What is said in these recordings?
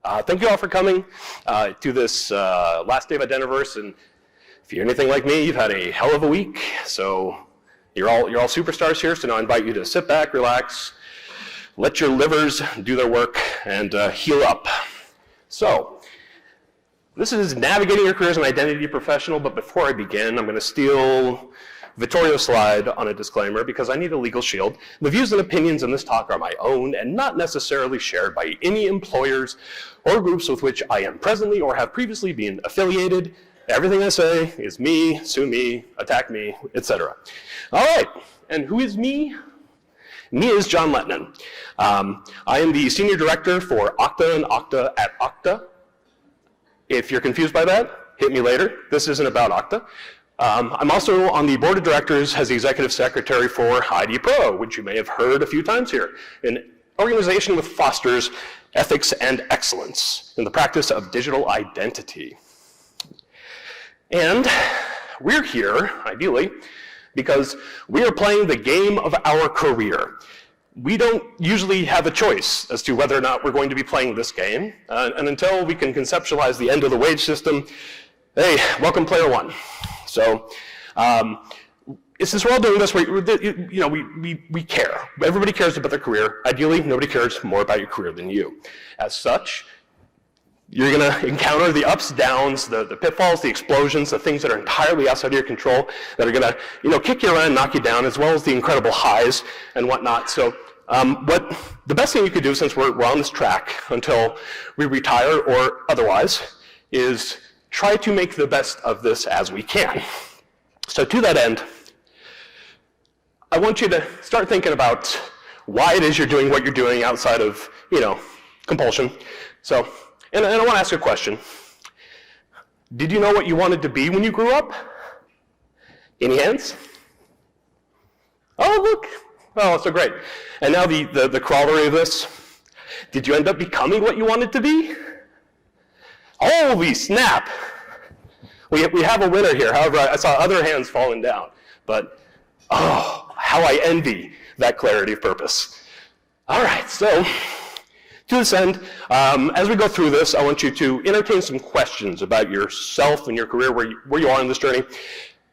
Thank you all for coming to this last day of Identiverse, and if you're anything like me, you've had a hell of a week, so you're all superstars here, so now I invite you to sit back, relax, let your livers do their work, and heal up. So, this is Navigating Your Career as an Identity Professional, but before I begin, I'm going to steal Vittorio's slide on a disclaimer because I need a legal shield. The views and opinions in this talk are my own and not necessarily shared by any employers or groups with which I am presently or have previously been affiliated. Everything I say is me, sue me, attack me, etc. All right, and who is me? Me is Jon Lehtinen. I am the Senior Director for Okta and Okta at Okta. If you're confused by that, hit me later. This isn't about Okta. I'm also on the board of directors as the executive secretary for IDPro, which you may have heard a few times here, an organization which fosters ethics and excellence in the practice of digital identity. And we're here, ideally, because we are playing the game of our career. We don't usually have a choice as to whether or not we're going to be playing this game, and until we can conceptualize the end of the wage system, hey, welcome player one. So, since we're all doing this, we care. Everybody cares about their career. Ideally, nobody cares more about your career than you. As such, you're going to encounter the ups, downs, the pitfalls, the explosions, the things that are entirely outside of your control, that are going to, kick you around, knock you down, as well as the incredible highs and whatnot. So, the best thing you could do, since we're on this track until we retire or otherwise, is try to make the best of this as we can. So to that end, I want you to start thinking about why it is you're doing what you're doing outside of, compulsion. So, and I want to ask you a question. Did you know what you wanted to be when you grew up? Any hands? Oh, look. Oh, so great. And now the corollary of this. Did you end up becoming what you wanted to be? Holy snap! We have a winner here. However, I saw other hands falling down. But, oh, how I envy that clarity of purpose. All right, so to this end, as we go through this, I want you to entertain some questions about yourself and your career, where you are in this journey.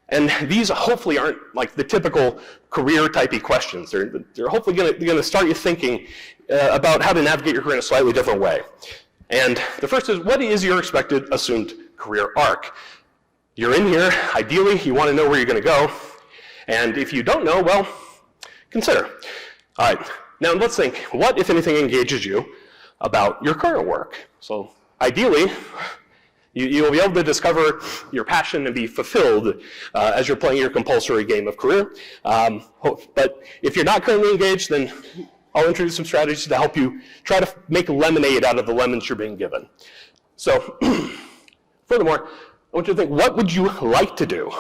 And these hopefully aren't like the typical career-typey questions. They're hopefully going to start you thinking about how to navigate your career in a slightly different way. And the first is, what is your expected assumed career arc? You're in here, ideally, you want to know where you're going to go. And if you don't know, well, consider. All right, now let's think, what, if anything, engages you about your current work? So ideally, you'll be able to discover your passion and be fulfilled as you're playing your compulsory game of career. But if you're not currently engaged, then I'll introduce some strategies to help you try to make lemonade out of the lemons you're being given. So, furthermore, I want you to think, what would you like to do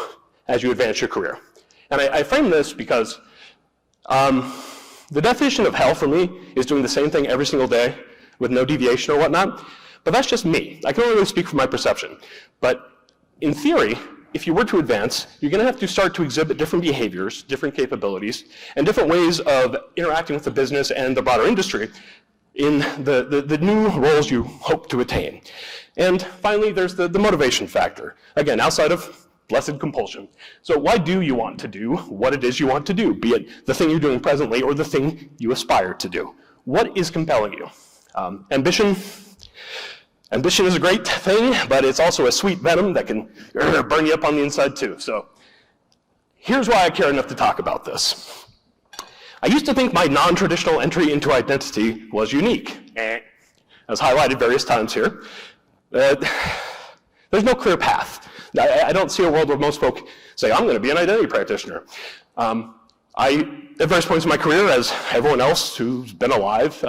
as you advance your career? And I frame this because the definition of hell for me is doing the same thing every single day with no deviation or whatnot. But that's just me. I can only really speak from my perception. But in theory, if you were to advance, you're going to have to start to exhibit different behaviors, different capabilities, and different ways of interacting with the business and the broader industry in the new roles you hope to attain. And finally, there's the motivation factor. Again, outside of blessed compulsion. So why do you want to do what it is you want to do, be it the thing you're doing presently or the thing you aspire to do? What is compelling you? Ambition is a great thing, but it's also a sweet venom that can burn you up on the inside too. So here's why I care enough to talk about this. I used to think my non-traditional entry into identity was unique, as highlighted various times here. There's no clear path. I don't see a world where most folk say, I'm going to be an identity practitioner. At various points in my career, as everyone else who's been alive,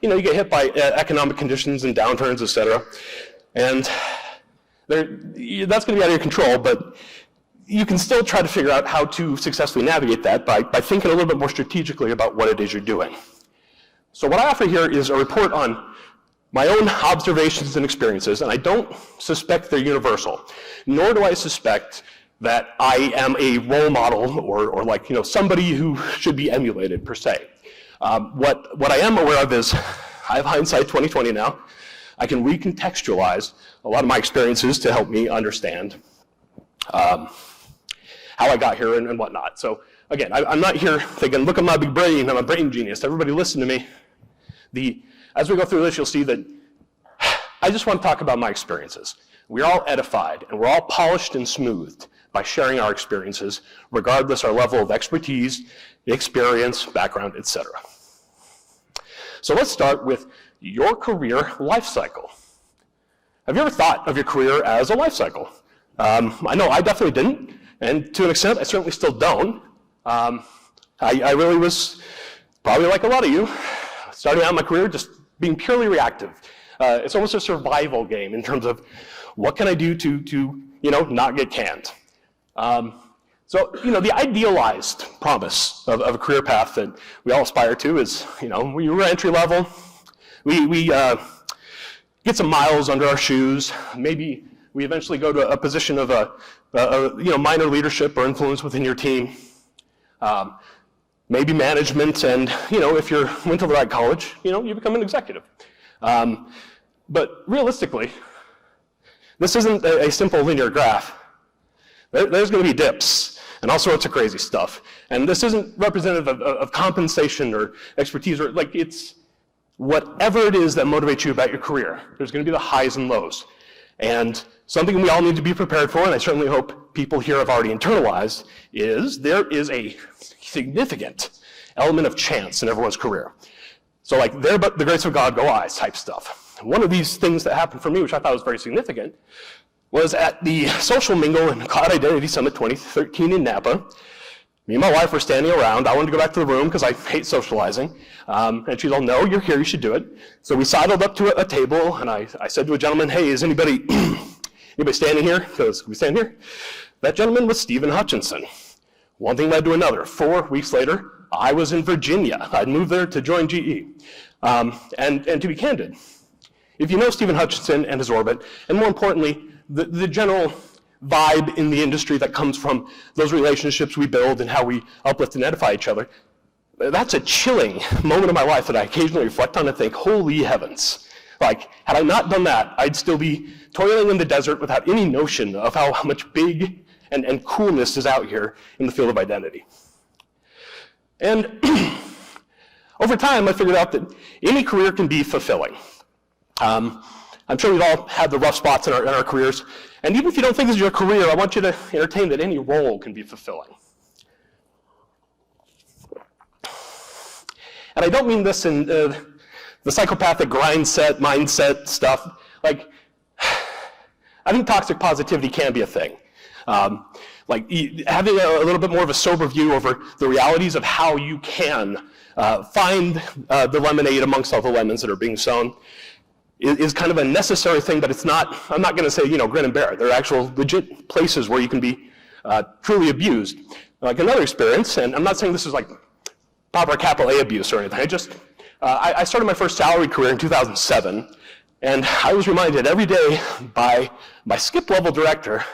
you get hit by economic conditions and downturns, et cetera. And that's going to be out of your control, but you can still try to figure out how to successfully navigate that by thinking a little bit more strategically about what it is you're doing. So what I offer here is a report on my own observations and experiences, and I don't suspect they're universal, nor do I suspect that I am a role model or like, somebody who should be emulated per se. What I am aware of is, I have hindsight 2020 now. I can recontextualize a lot of my experiences to help me understand how I got here and whatnot. So again, I'm not here thinking, look at my big brain, I'm a brain genius. Everybody listen to me. As we go through this, you'll see that I just want to talk about my experiences. We're all edified, and we're all polished and smoothed by sharing our experiences, regardless our level of expertise, experience, background, etc. So let's start with your career life cycle. Have you ever thought of your career as a life cycle? I know I definitely didn't, and to an extent, I certainly still don't. I really was probably like a lot of you, starting out my career just being purely reactive. It's almost a survival game in terms of what can I do to not get canned. So the idealized promise of a career path that we all aspire to is, we were entry level, we get some miles under our shoes, maybe we eventually go to a position of minor leadership or influence within your team, maybe management, and if you went to the right college, you become an executive. But realistically, this isn't a simple linear graph. There's going to be dips and all sorts of crazy stuff. And this isn't representative of compensation or expertise, or it's whatever it is that motivates you about your career. There's going to be the highs and lows. And something we all need to be prepared for, and I certainly hope people here have already internalized, is there is a significant element of chance in everyone's career. So there but the grace of God go I type stuff. One of these things that happened for me, which I thought was very significant, was at the Social Mingle and Cloud Identity Summit 2013 in Napa. Me and my wife were standing around. I wanted to go back to the room because I hate socializing. And she's all, no, you're here, you should do it. So we sidled up to a table, and I said to a gentleman, hey, is anybody standing here? Because we stand here. That gentleman was Stephen Hutchinson. One thing led to another. 4 weeks later, I was in Virginia. I'd moved there to join GE. And to be candid, if you know Stephen Hutchinson and his orbit, and more importantly, the general vibe in the industry that comes from those relationships we build and how we uplift and edify each other, that's a chilling moment of my life that I occasionally reflect on and think, holy heavens. Had I not done that, I'd still be toiling in the desert without any notion of how much big and coolness is out here in the field of identity. And over time, I figured out that any career can be fulfilling. I'm sure we've all had the rough spots in our careers, and even if you don't think this is your career, I want you to entertain that any role can be fulfilling. And I don't mean this in the psychopathic mindset stuff. I think toxic positivity can be a thing. Having a little bit more of a sober view over the realities of how you can find the lemonade amongst all the lemons that are being sown is kind of a necessary thing, but it's not, I'm not going to say, grin and bear. There are actual legit places where you can be truly abused. Another experience, and I'm not saying this is proper capital A abuse or anything, I started my first salaried career in 2007, and I was reminded every day by my skip level director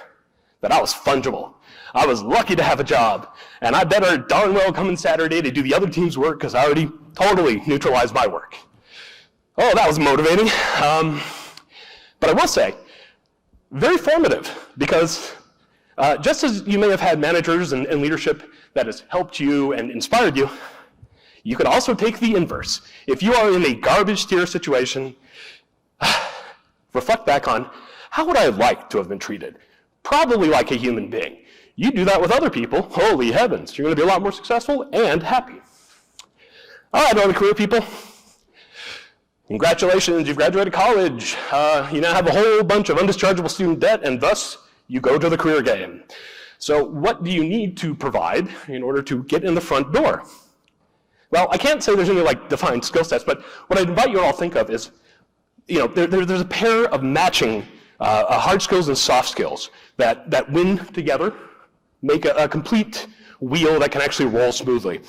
that I was fungible. I was lucky to have a job, and I better darn well come in Saturday to do the other team's work because I already totally neutralized my work. Oh, that was motivating. But I will say, very formative, because just as you may have had managers and leadership that has helped you and inspired you, you could also take the inverse. If you are in a garbage tier situation, reflect back on, how would I like to have been treated? Probably like a human being. You do that with other people, holy heavens, you're going to be a lot more successful and happy. All right, all the career people. Congratulations, you've graduated college. You now have a whole bunch of undischargeable student debt, and thus you go to the career game. So what do you need to provide in order to get in the front door? Well, I can't say there's any defined skill sets, but what I'd invite you all to think of is, there's a pair of matching hard skills and soft skills that when together make a complete wheel that can actually roll smoothly.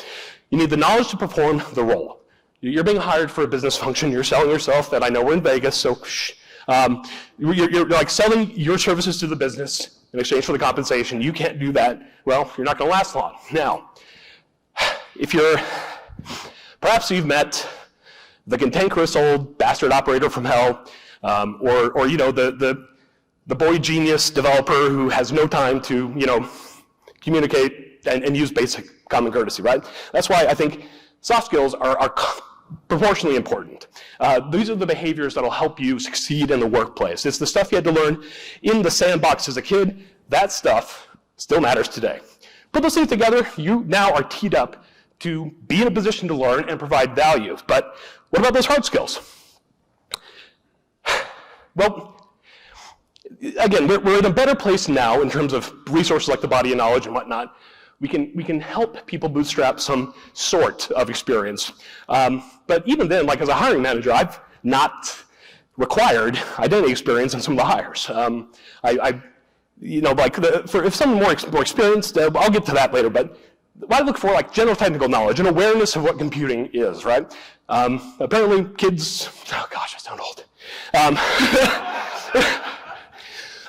You need the knowledge to perform the role. You're being hired for a business function. You're selling yourself. That I know we're in Vegas, so you're selling your services to the business in exchange for the compensation. You can't do that. Well, you're not going to last long. Now, if perhaps you've met the cantankerous old bastard operator from hell, or you know, the boy genius developer who has no time to, you know, communicate and use basic common courtesy, right? That's why I think soft skills are proportionally important. These are the behaviors that'll help you succeed in the workplace. It's the stuff you had to learn in the sandbox as a kid. That stuff still matters today. Put those things together, you now are teed up to be in a position to learn and provide value. But what about those hard skills? Well, again, we're in a better place now in terms of resources like the body of knowledge and whatnot. We can help people bootstrap some sort of experience. But even then, like as a hiring manager, I've not required identity experience in some of the hires. You know, like if someone more experienced, I'll get to that later, but what I look for, like general technical knowledge and awareness of what computing is, right? Apparently kids, oh gosh, I sound old.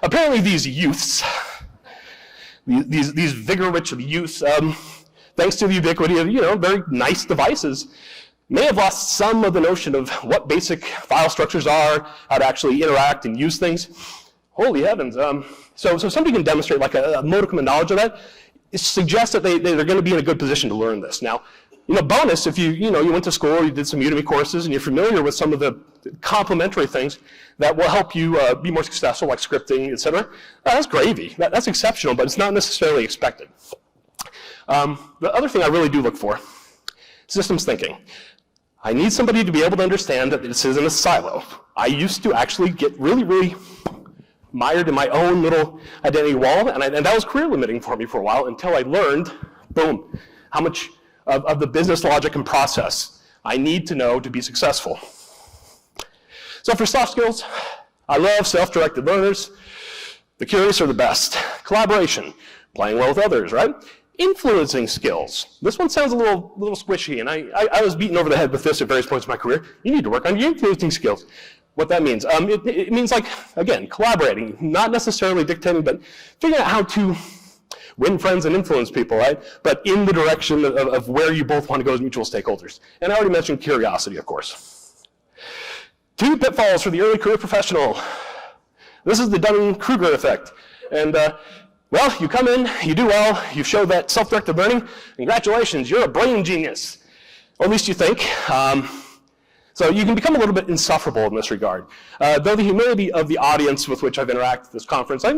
Apparently these youths, these vigor-rich youths, thanks to the ubiquity of, you know, very nice devices, may have lost some of the notion of what basic file structures are, how to actually interact and use things. Holy heavens. So somebody can demonstrate like a modicum of knowledge of that. It suggests that they're going to be in a good position to learn this. Now, you know, bonus, if you went to school, you did some Udemy courses, and you're familiar with some of the complementary things that will help you be more successful, like scripting, et cetera, that's gravy. That's exceptional, but it's not necessarily expected. The other thing I really do look for, systems thinking. I need somebody to be able to understand that this isn't a silo. I used to actually get really mired in my own little identity wall, and that was career limiting for me for a while until I learned, boom, how much of the business logic and process I need to know to be successful. So for soft skills, I love self-directed learners. The curious are the best. Collaboration, playing well with others, right? Influencing skills. This one sounds a little squishy, and I was beaten over the head with this at various points in my career. You need to work on your influencing skills. What that means, it means like, again, collaborating, not necessarily dictating, but figuring out how to win friends and influence people, right? But in the direction of where you both want to go as mutual stakeholders. And I already mentioned curiosity, of course. 2 pitfalls for the early career professional. This is the Dunning-Kruger effect. And well, you come in, you do well, you show that self-directed learning, congratulations, you're a brain genius. Or at least you think. So you can become a little bit insufferable in this regard. Though the humility of the audience with which I've interacted at this conference, I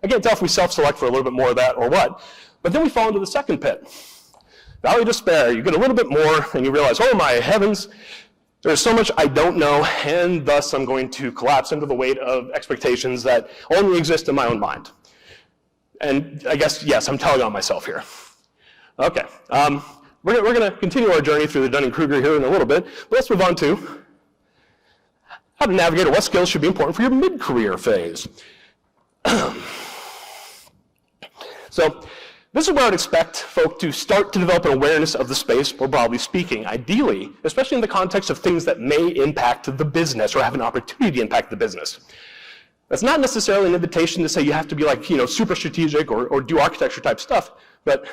can't tell if we self-select for a little bit more of that or what. But then we fall into the second pit. Valley of despair. You get a little bit more and you realize, oh my heavens, there's so much I don't know, and thus I'm going to collapse under the weight of expectations that only exist in my own mind. And I guess, yes, I'm telling on myself here. Okay. We're going to continue our journey through the Dunning-Kruger here in a little bit, but let's move on to how to navigate or what skills should be important for your mid-career phase. So this is where I'd expect folk to start to develop an awareness of the space, more broadly speaking, ideally, especially in the context of things that may impact the business or have an opportunity to impact the business. That's not necessarily an invitation to say you have to be like, you know, super strategic or do architecture type stuff, but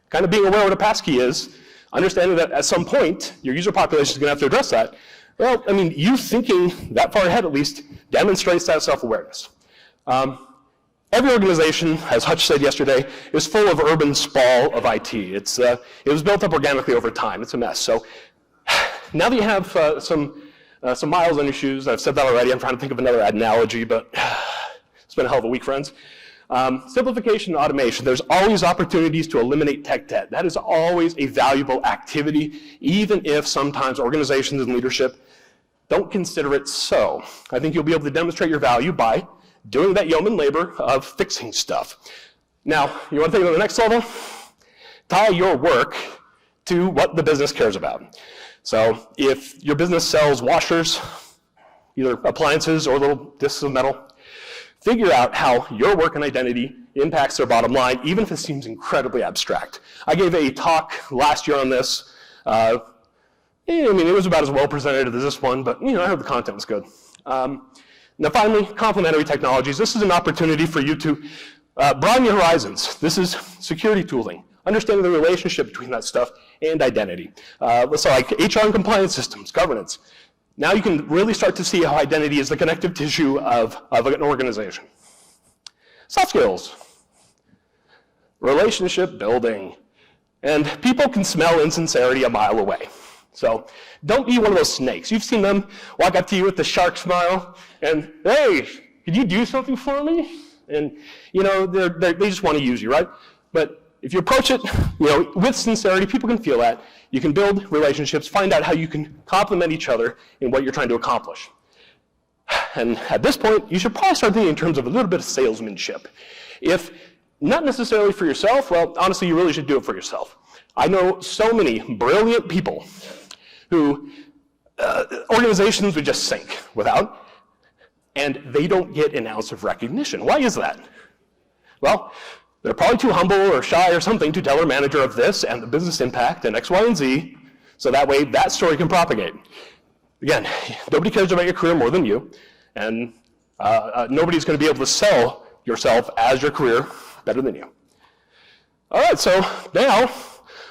kind of being aware what a passkey is, understanding that at some point your user population is going to have to address that. Well, I mean, you thinking that far ahead at least demonstrates that self-awareness. Every organization, as Hutch said yesterday, is full of urban sprawl of IT. It was built up organically over time. It's a mess. So now that you have some miles on your shoes, I've said that already. I'm trying to think of another analogy, but it's been a hell of a week, friends. Simplification and automation. There's always opportunities to eliminate tech debt. That is always a valuable activity, even if sometimes organizations and leadership don't consider it so. I think you'll be able to demonstrate your value by doing that yeoman labor of fixing stuff. Now, you want to take it to the next level? Tie your work to what the business cares about. So if your business sells washers, either appliances or little discs of metal, figure out how your work and identity impacts their bottom line, even if it seems incredibly abstract. I gave a talk last year on this. I mean, it was about as well presented as this one, but I heard the content was good. Now finally, complementary technologies. This is an opportunity for you to broaden your horizons. This is security tooling, understanding the relationship between that stuff and identity. So like HR and compliance systems, governance. Now you can really start to see how identity is the connective tissue of an organization. Soft skills, relationship building, and people can smell insincerity a mile away. So don't be one of those snakes. You've seen them walk up to you with the shark smile and, hey, could you do something for me? And you know, they just want to use you, right? But if you approach it, you know, with sincerity, people can feel that. You can build relationships, find out how you can complement each other in what you're trying to accomplish. And at this point, you should probably start thinking in terms of a little bit of salesmanship. If not necessarily for yourself, well, honestly, you really should do it for yourself. I know so many brilliant people who organizations would just sink without, and they don't get an ounce of recognition. Why is that? Well, they're probably too humble or shy or something to tell their manager of this and the business impact and X, Y, and Z, so that way that story can propagate. Again, nobody cares about your career more than you, and nobody's going to be able to sell yourself as your career better than you. All right, so now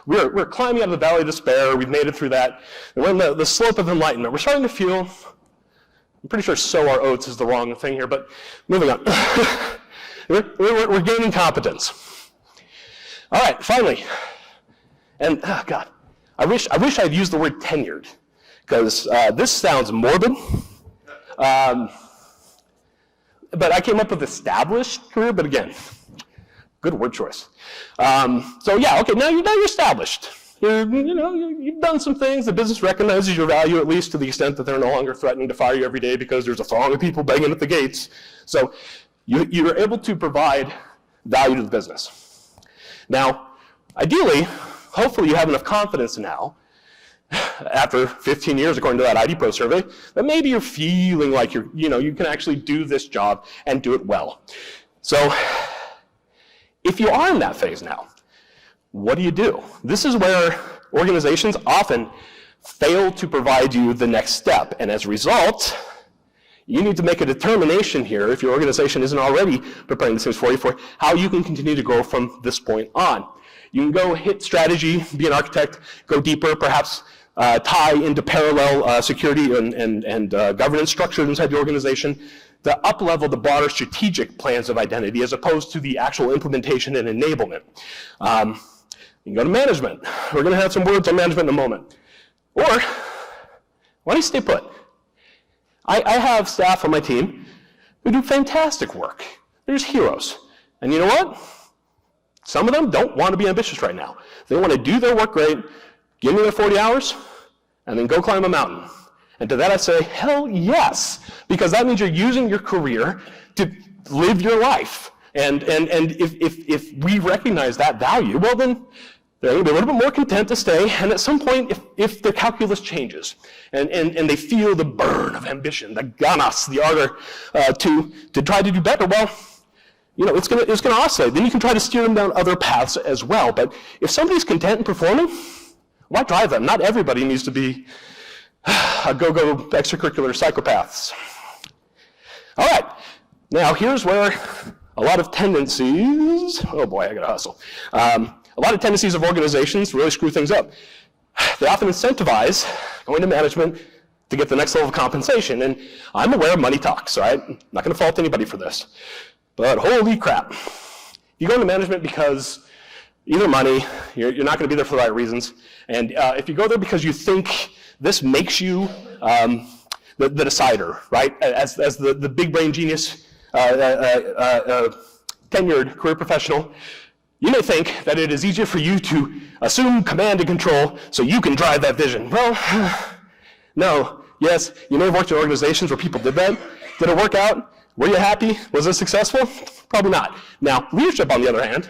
we're climbing out of the valley of despair. We've made it through that. And we're on the slope of enlightenment. We're starting to feel, I'm pretty sure sow our oats is the wrong thing here, but moving on. We're gaining competence. All right, finally. And, oh God, I wish I'd used the word tenured, because this sounds morbid. But I came up with established career, but again, good word choice. So yeah, okay, now you're established. You've done some things. The business recognizes your value, at least to the extent that they're no longer threatening to fire you every day because there's a throng of people banging at the gates. So you're able to provide value to the business. Now, ideally, hopefully you have enough confidence now, after 15 years, according to that IDPro survey, that maybe you're feeling like you can actually do this job and do it well. So if you are in that phase now, what do? This is where organizations often fail to provide you the next step, and as a result, you need to make a determination here, if your organization isn't already preparing these things for you, for how you can continue to grow from this point on. You can go hit strategy, be an architect, go deeper, perhaps tie into parallel security and governance structures inside the organization, to up-level the broader strategic plans of identity as opposed to the actual implementation and enablement. You can go to management. We're going to have some words on management in a moment. Or, why don't you stay put? I have staff on my team who do fantastic work. They're just heroes. And you know what? Some of them don't want to be ambitious right now. They want to do their work great, give me their 40 hours, and then go climb a mountain. And to that I say, hell yes, because that means you're using your career to live your life. And if we recognize that value, well then, they're going to be a little bit more content to stay, and at some point, if the calculus changes, and they feel the burn of ambition, the ganas, the ardor to try to do better, well, it's going to oscillate. Then you can try to steer them down other paths as well. But if somebody's content and performing, why drive them? Not everybody needs to be a go-go extracurricular psychopaths. All right, now here's where a lot of tendencies, oh boy, I gotta hustle. A lot of tendencies of organizations really screw things up. They often incentivize going to management to get the next level of compensation. And I'm aware money talks, all right? I'm not gonna fault anybody for this. But holy crap. You go into management because either money, you're not gonna be there for the right reasons. And if you go there because you think this makes you the decider, right? As the big brain genius, tenured career professional, you may think that it is easier for you to assume command and control so you can drive that vision. Well, no. Yes, you may have worked in organizations where people did that. Did it work out? Were you happy? Was it successful? Probably not. Now, leadership, on the other hand,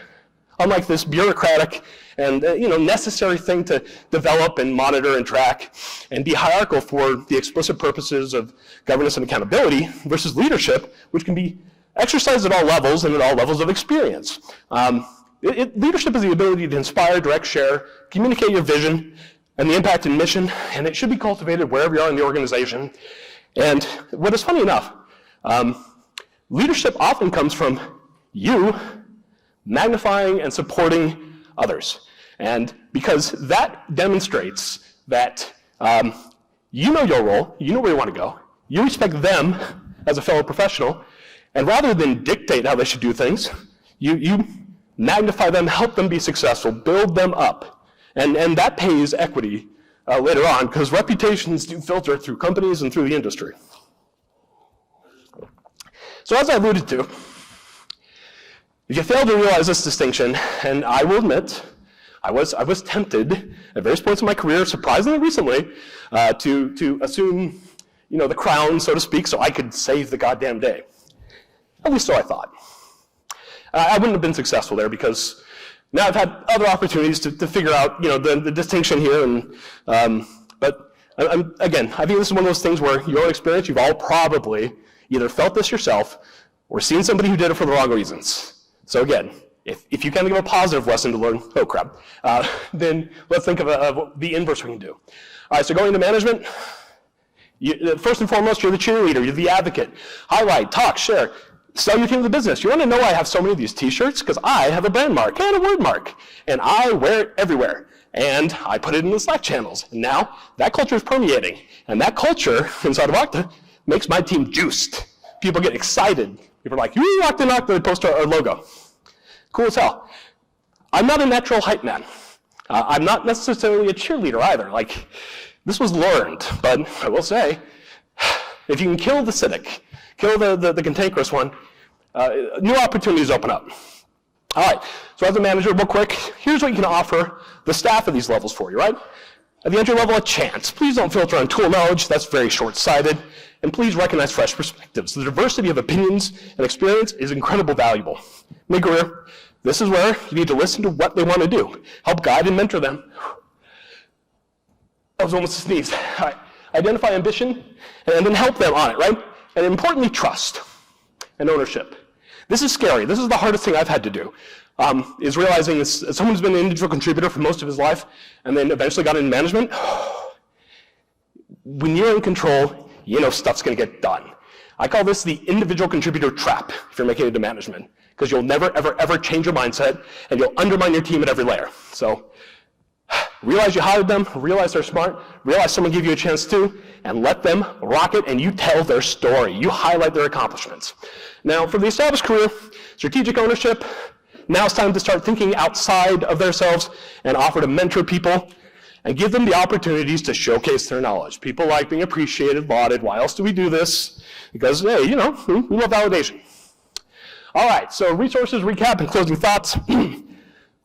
unlike this bureaucratic and necessary thing to develop and monitor and track and be hierarchical for the explicit purposes of governance and accountability versus leadership, which can be exercised at all levels and at all levels of experience. Leadership is the ability to inspire, direct, share, communicate your vision and the impact and mission, and it should be cultivated wherever you are in the organization. And what is funny enough, leadership often comes from you magnifying and supporting others. And because that demonstrates that you know your role, you know where you want to go, you respect them as a fellow professional, and rather than dictate how they should do things, you magnify them, help them be successful, build them up. And that pays equity later on, because reputations do filter through companies and through the industry. So as I alluded to, if you fail to realize this distinction, and I will admit, I was tempted at various points in my career, surprisingly recently, to assume, the crown, so to speak, so I could save the goddamn day. At least so I thought. I wouldn't have been successful there because now I've had other opportunities to figure out, the distinction here. But again, I think this is one of those things where your experience, you've all probably either felt this yourself or seen somebody who did it for the wrong reasons. So again, if you can give a positive lesson to learn, oh crap, then let's think of the inverse we can do. All right, so going into management, first and foremost, you're the cheerleader, you're the advocate. Highlight, talk, share, sell your team to the business. You want to know why I have so many of these t-shirts? Because I have a brand mark and a word mark, and I wear it everywhere. And I put it in the Slack channels. And now that culture is permeating. And that culture inside of Okta makes my team juiced. People get excited. People are like, you Okta and Okta, they post our logo. Cool as hell. I'm not a natural hype man. I'm not necessarily a cheerleader either. Like, this was learned, but I will say, if you can kill the cynic, kill the cantankerous one, new opportunities open up. All right, so as a manager, real quick, here's what you can offer the staff at these levels for you, right? At the entry level, a chance. Please don't filter on tool knowledge, that's very short-sighted. And please recognize fresh perspectives. The diversity of opinions and experience is incredibly valuable. Mid-career, this is where you need to listen to what they want to do. Help guide and mentor them. That was almost a sneeze. All right. Identify ambition and then help them on it, right? And importantly, trust and ownership. This is scary. This is the hardest thing I've had to do, is realizing as someone who's been an individual contributor for most of his life and then eventually got into management, when you're in control, stuff's going to get done. I call this the individual contributor trap if you're making it to management, because you'll never, ever, ever change your mindset, and you'll undermine your team at every layer. So realize you hired them, realize they're smart, realize someone gave you a chance to, and let them rock it, and you tell their story. You highlight their accomplishments. Now, for the established career, strategic ownership, now it's time to start thinking outside of themselves and offer to mentor people and give them the opportunities to showcase their knowledge. People like being appreciated, lauded. Why else do we do this? Because, hey, we love validation. All right, so resources, recap, and closing thoughts.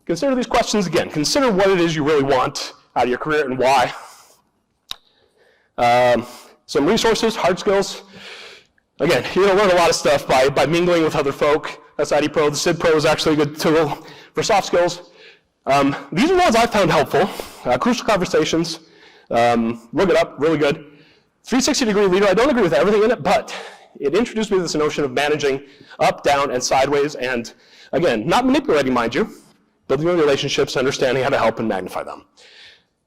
Consider these questions again. Consider what it is you really want out of your career and why. Some resources, hard skills. Again, you're going to learn a lot of stuff by mingling with other folk. That's IDPro. The SIDPro is actually a good tool for soft skills. These are the ones I found helpful. Crucial conversations. Look it up, really good. 360-degree leader, I don't agree with everything in it, but it introduced me to this notion of managing up, down, and sideways, and again, not manipulating, mind you, building relationships, understanding how to help and magnify them.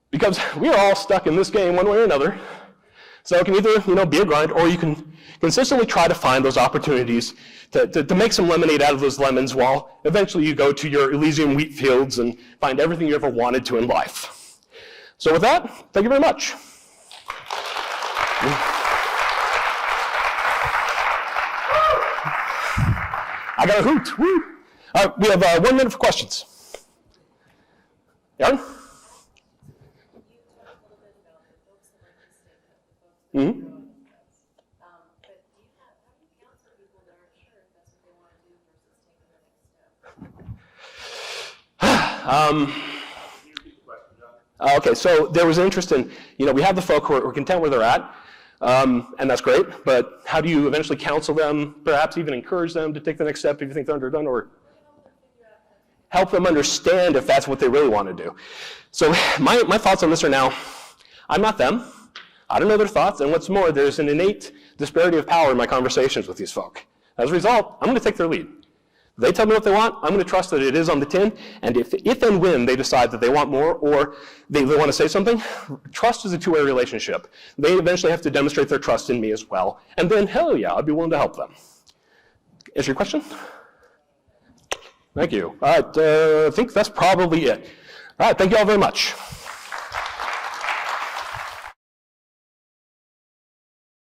Because we are all stuck in this game one way or another. So it can either be a grind, or you can consistently try to find those opportunities to make some lemonade out of those lemons while eventually you go to your Elysium wheat fields and find everything you ever wanted to in life. So with that, thank you very much. I got a hoot. Woo. All right, we have 1 minute for questions. Aaron? Mm-hmm. Okay, so there was an interest in, we have the folk who are content where they're at, and that's great, but how do you eventually counsel them, perhaps even encourage them to take the next step if you think they're underdone, or help them understand if that's what they really want to do? So my thoughts on this are now, I'm not them. I don't know their thoughts, and what's more, there's an innate disparity of power in my conversations with these folk. As a result, I'm going to take their lead. They tell me what they want, I'm going to trust that it is on the tin, and if and when they decide that they want more or they want to say something, trust is a two-way relationship. They eventually have to demonstrate their trust in me as well, and then, hell yeah, I'd be willing to help them. Answer your question? Thank you. All right, I think that's probably it. All right, thank you all very much.